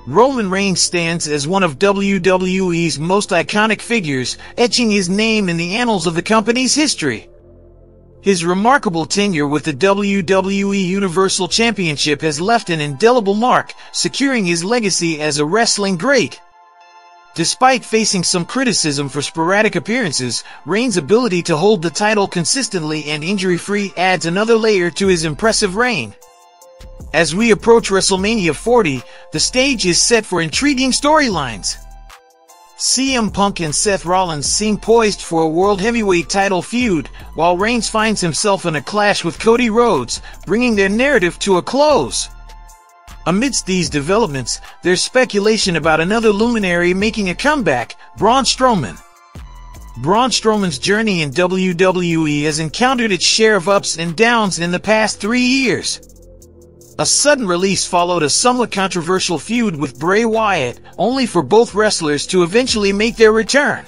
Roman Reigns stands as one of WWE's most iconic figures, etching his name in the annals of the company's history. His remarkable tenure with the WWE Universal Championship has left an indelible mark, securing his legacy as a wrestling great. Despite facing some criticism for sporadic appearances, Reigns' ability to hold the title consistently and injury-free adds another layer to his impressive reign. As we approach WrestleMania 40, the stage is set for intriguing storylines. CM Punk and Seth Rollins seem poised for a World Heavyweight title feud, while Reigns finds himself in a clash with Cody Rhodes, bringing their narrative to a close. Amidst these developments, there's speculation about another luminary making a comeback, Braun Strowman. Braun Strowman's journey in WWE has encountered its share of ups and downs in the past 3 years. A sudden release followed a somewhat controversial feud with Bray Wyatt, only for both wrestlers to eventually make their return.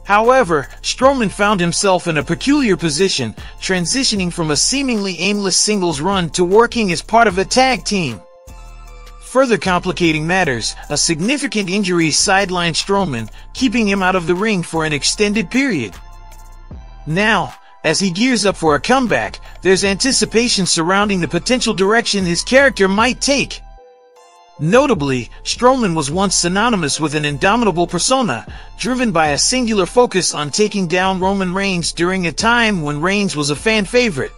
However, Strowman found himself in a peculiar position, transitioning from a seemingly aimless singles run to working as part of a tag team. Further complicating matters, a significant injury sidelined Strowman, keeping him out of the ring for an extended period. Now, as he gears up for a comeback, there's anticipation surrounding the potential direction his character might take. Notably, Strowman was once synonymous with an indomitable persona, driven by a singular focus on taking down Roman Reigns during a time when Reigns was a fan favorite.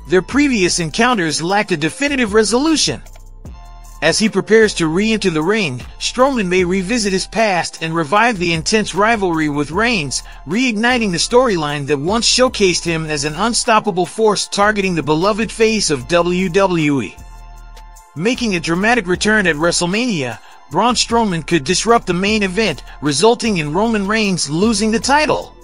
Their previous encounters lacked a definitive resolution. As he prepares to re-enter the ring, Strowman may revisit his past and revive the intense rivalry with Reigns, reigniting the storyline that once showcased him as an unstoppable force targeting the beloved face of WWE. Making a dramatic return at WrestleMania, Braun Strowman could disrupt the main event, resulting in Roman Reigns losing the title.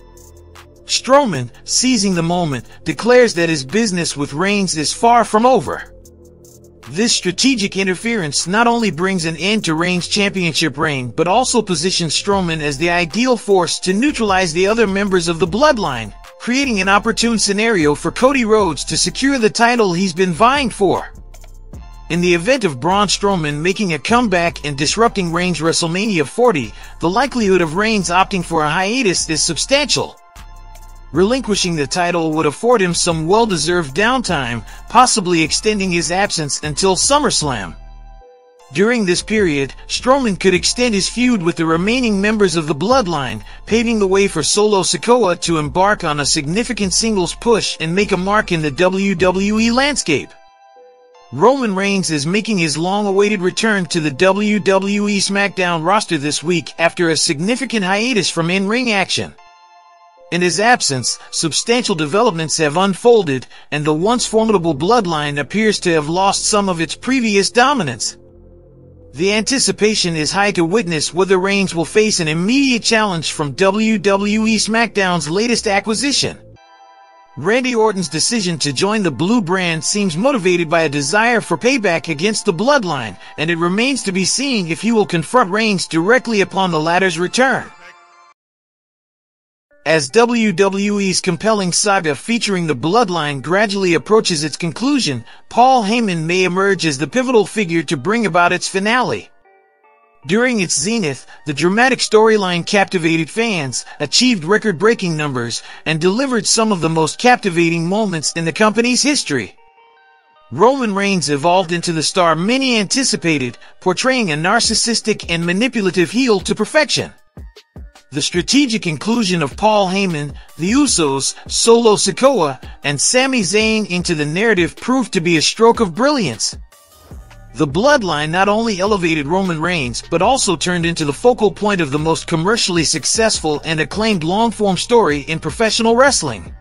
Strowman, seizing the moment, declares that his business with Reigns is far from over. This strategic interference not only brings an end to Reigns' championship reign, but also positions Strowman as the ideal force to neutralize the other members of the bloodline, creating an opportune scenario for Cody Rhodes to secure the title he's been vying for. In the event of Braun Strowman making a comeback and disrupting Reigns' WrestleMania 40, the likelihood of Reigns opting for a hiatus is substantial. Relinquishing the title would afford him some well-deserved downtime, possibly extending his absence until SummerSlam. During this period, Strowman could extend his feud with the remaining members of the bloodline, paving the way for Solo Sikoa to embark on a significant singles push and make a mark in the WWE landscape. Roman Reigns is making his long-awaited return to the WWE SmackDown roster this week after a significant hiatus from in-ring action. In his absence, substantial developments have unfolded, and the once formidable bloodline appears to have lost some of its previous dominance. The anticipation is high to witness whether Reigns will face an immediate challenge from WWE SmackDown's latest acquisition. Randy Orton's decision to join the Blue brand seems motivated by a desire for payback against the bloodline, and it remains to be seen if he will confront Reigns directly upon the latter's return. As WWE's compelling saga featuring the bloodline gradually approaches its conclusion, Paul Heyman may emerge as the pivotal figure to bring about its finale. During its zenith, the dramatic storyline captivated fans, achieved record-breaking numbers, and delivered some of the most captivating moments in the company's history. Roman Reigns evolved into the star many anticipated, portraying a narcissistic and manipulative heel to perfection. The strategic inclusion of Paul Heyman, the Usos, Solo Sikoa, and Sami Zayn into the narrative proved to be a stroke of brilliance. The bloodline not only elevated Roman Reigns, but also turned into the focal point of the most commercially successful and acclaimed long-form story in professional wrestling.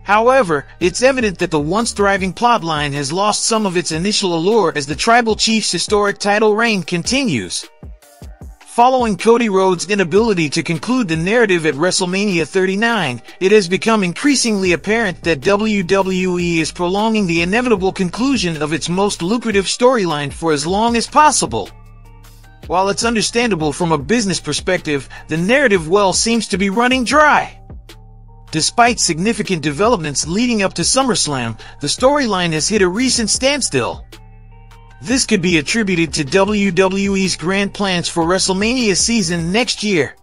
However, it's evident that the once thriving plotline has lost some of its initial allure as the Tribal Chief's historic title reign continues. Following Cody Rhodes' inability to conclude the narrative at WrestleMania 39, it has become increasingly apparent that WWE is prolonging the inevitable conclusion of its most lucrative storyline for as long as possible. While it's understandable from a business perspective, the narrative well seems to be running dry. Despite significant developments leading up to SummerSlam, the storyline has hit a recent standstill. This could be attributed to WWE's grand plans for WrestleMania season next year.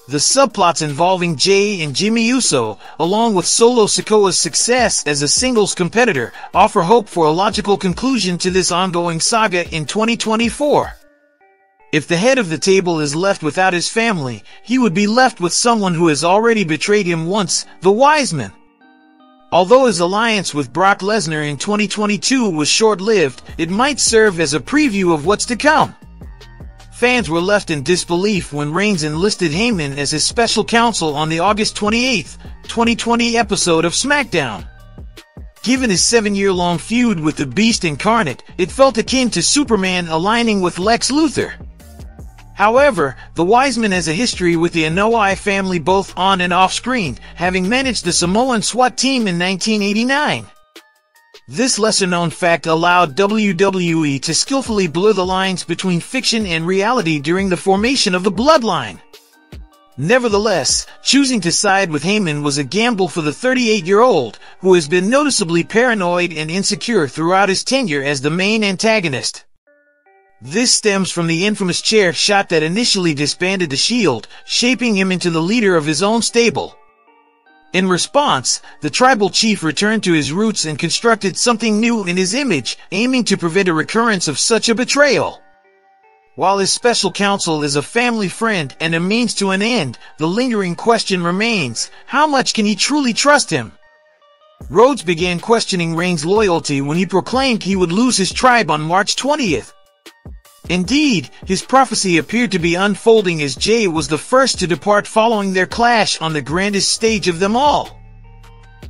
The subplots involving Jey and Jimmy Uso, along with Solo Sikoa's success as a singles competitor, offer hope for a logical conclusion to this ongoing saga in 2024. If the head of the table is left without his family, he would be left with someone who has already betrayed him once, the Wiseman. Although his alliance with Brock Lesnar in 2022 was short-lived, it might serve as a preview of what's to come. Fans were left in disbelief when Reigns enlisted Heyman as his special counsel on the August 28, 2020 episode of SmackDown. Given his 7-year-long feud with the Beast incarnate, it felt akin to Superman aligning with Lex Luthor. However, the Wiseman has a history with the Anoa'i family both on and off screen, having managed the Samoan SWAT team in 1989. This lesser-known fact allowed WWE to skillfully blur the lines between fiction and reality during the formation of the Bloodline. Nevertheless, choosing to side with Heyman was a gamble for the 38-year-old, who has been noticeably paranoid and insecure throughout his tenure as the main antagonist. This stems from the infamous chair shot that initially disbanded the Shield, shaping him into the leader of his own stable. In response, the tribal chief returned to his roots and constructed something new in his image, aiming to prevent a recurrence of such a betrayal. While his special counsel is a family friend and a means to an end, the lingering question remains, how much can he truly trust him? Rhodes began questioning Reigns' loyalty when he proclaimed he would lose his tribe on March 20th. Indeed, his prophecy appeared to be unfolding as Jey was the first to depart following their clash on the grandest stage of them all.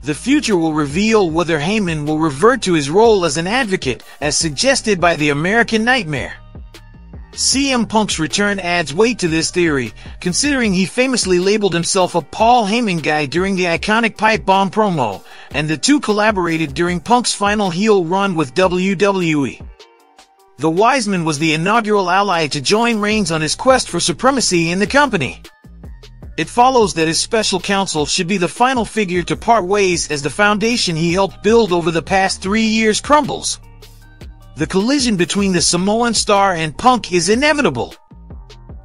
The future will reveal whether Heyman will revert to his role as an advocate, as suggested by the American Nightmare. CM Punk's return adds weight to this theory, considering he famously labeled himself a Paul Heyman guy during the iconic Pipe Bomb promo, and the two collaborated during Punk's final heel run with WWE. The Wiseman was the inaugural ally to join Reigns on his quest for supremacy in the company. It follows that his special counsel should be the final figure to part ways as the foundation he helped build over the past 3 years crumbles. The collision between the Samoan star and Punk is inevitable.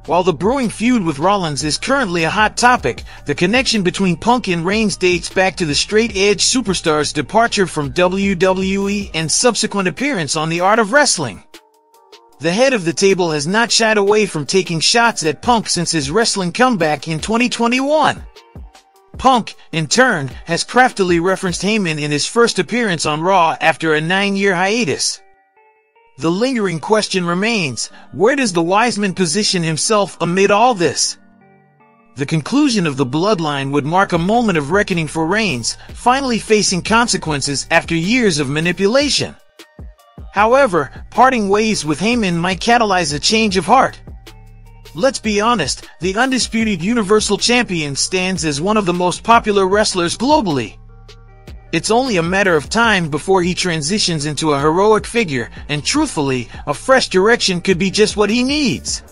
While the brewing feud with Rollins is currently a hot topic, the connection between Punk and Reigns dates back to the straight-edge superstar's departure from WWE and subsequent appearance on The Art of Wrestling. The head of the table has not shied away from taking shots at Punk since his wrestling comeback in 2021. Punk, in turn, has craftily referenced Heyman in his first appearance on Raw after a 9-year hiatus. The lingering question remains, where does the Wiseman position himself amid all this? The conclusion of the Bloodline would mark a moment of reckoning for Reigns, finally facing consequences after years of manipulation. However, parting ways with Heyman might catalyze a change of heart. Let's be honest, the undisputed Universal Champion stands as one of the most popular wrestlers globally. It's only a matter of time before he transitions into a heroic figure, and truthfully, a fresh direction could be just what he needs.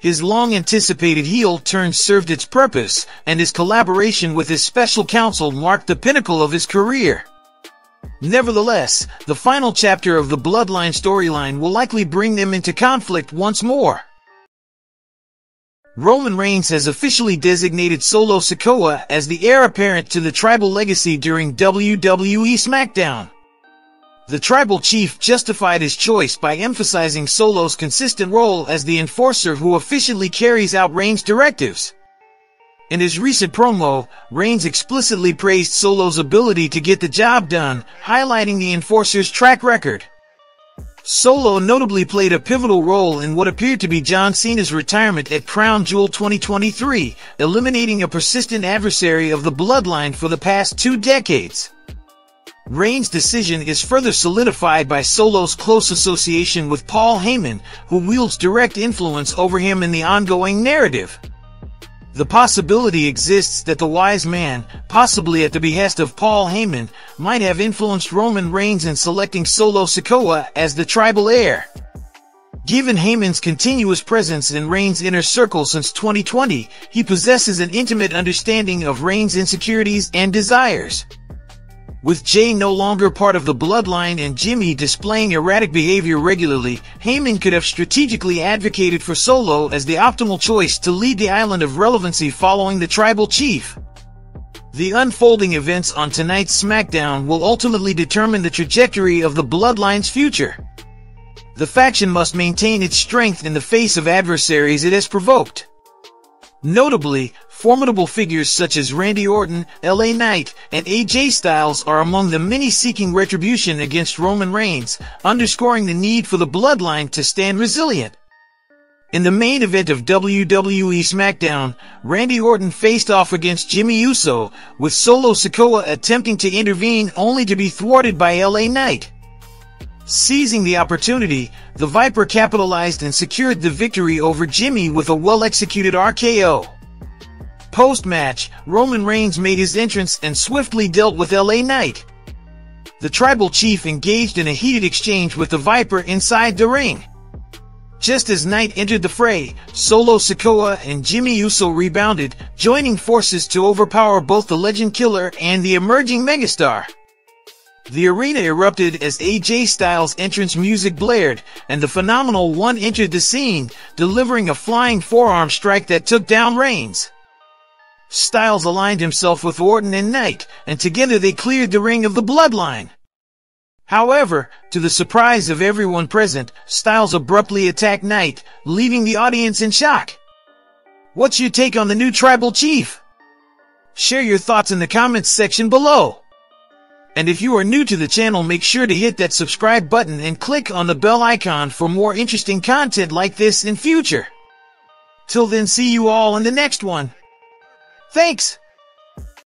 His long-anticipated heel turn served its purpose, and his collaboration with his special counsel marked the pinnacle of his career. Nevertheless, the final chapter of the Bloodline storyline will likely bring them into conflict once more. Roman Reigns has officially designated Solo Sikoa as the heir apparent to the tribal legacy during WWE SmackDown. The tribal chief justified his choice by emphasizing Solo's consistent role as the enforcer who efficiently carries out Reigns' directives. In his recent promo, Reigns explicitly praised Solo's ability to get the job done, highlighting the enforcer's track record. Solo notably played a pivotal role in what appeared to be John Cena's retirement at Crown Jewel 2023, eliminating a persistent adversary of the Bloodline for the past 2 decades. Reigns' decision is further solidified by Solo's close association with Paul Heyman, who wields direct influence over him in the ongoing narrative. The possibility exists that the wise man, possibly at the behest of Paul Heyman, might have influenced Roman Reigns in selecting Solo Sikoa as the tribal heir. Given Heyman's continuous presence in Reigns' inner circle since 2020, he possesses an intimate understanding of Reigns' insecurities and desires. With Jay no longer part of the bloodline and Jimmy displaying erratic behavior regularly, Heyman could have strategically advocated for Solo as the optimal choice to lead the island of relevancy following the tribal chief. The unfolding events on tonight's SmackDown will ultimately determine the trajectory of the bloodline's future. The faction must maintain its strength in the face of adversaries it has provoked. Notably, formidable figures such as Randy Orton, LA Knight, and AJ Styles are among the many seeking retribution against Roman Reigns, underscoring the need for the bloodline to stand resilient. In the main event of WWE SmackDown, Randy Orton faced off against Jimmy Uso, with Solo Sikoa attempting to intervene only to be thwarted by LA Knight. Seizing the opportunity, the Viper capitalized and secured the victory over Jimmy with a well-executed RKO. Post-match, Roman Reigns made his entrance and swiftly dealt with LA Knight. The tribal chief engaged in a heated exchange with the Viper inside the ring. Just as Knight entered the fray, Solo Sikoa and Jimmy Uso rebounded, joining forces to overpower both the Legend Killer and the emerging megastar. The arena erupted as AJ Styles' entrance music blared, and the Phenomenal One entered the scene, delivering a flying forearm strike that took down Reigns. Styles aligned himself with Orton and Knight, and together they cleared the ring of the bloodline. However, to the surprise of everyone present, Styles abruptly attacked Knight, leaving the audience in shock. What's your take on the new tribal chief? Share your thoughts in the comments section below. And if you are new to the channel, make sure to hit that subscribe button and click on the bell icon for more interesting content like this in future. Till then, see you all in the next one. Thanks!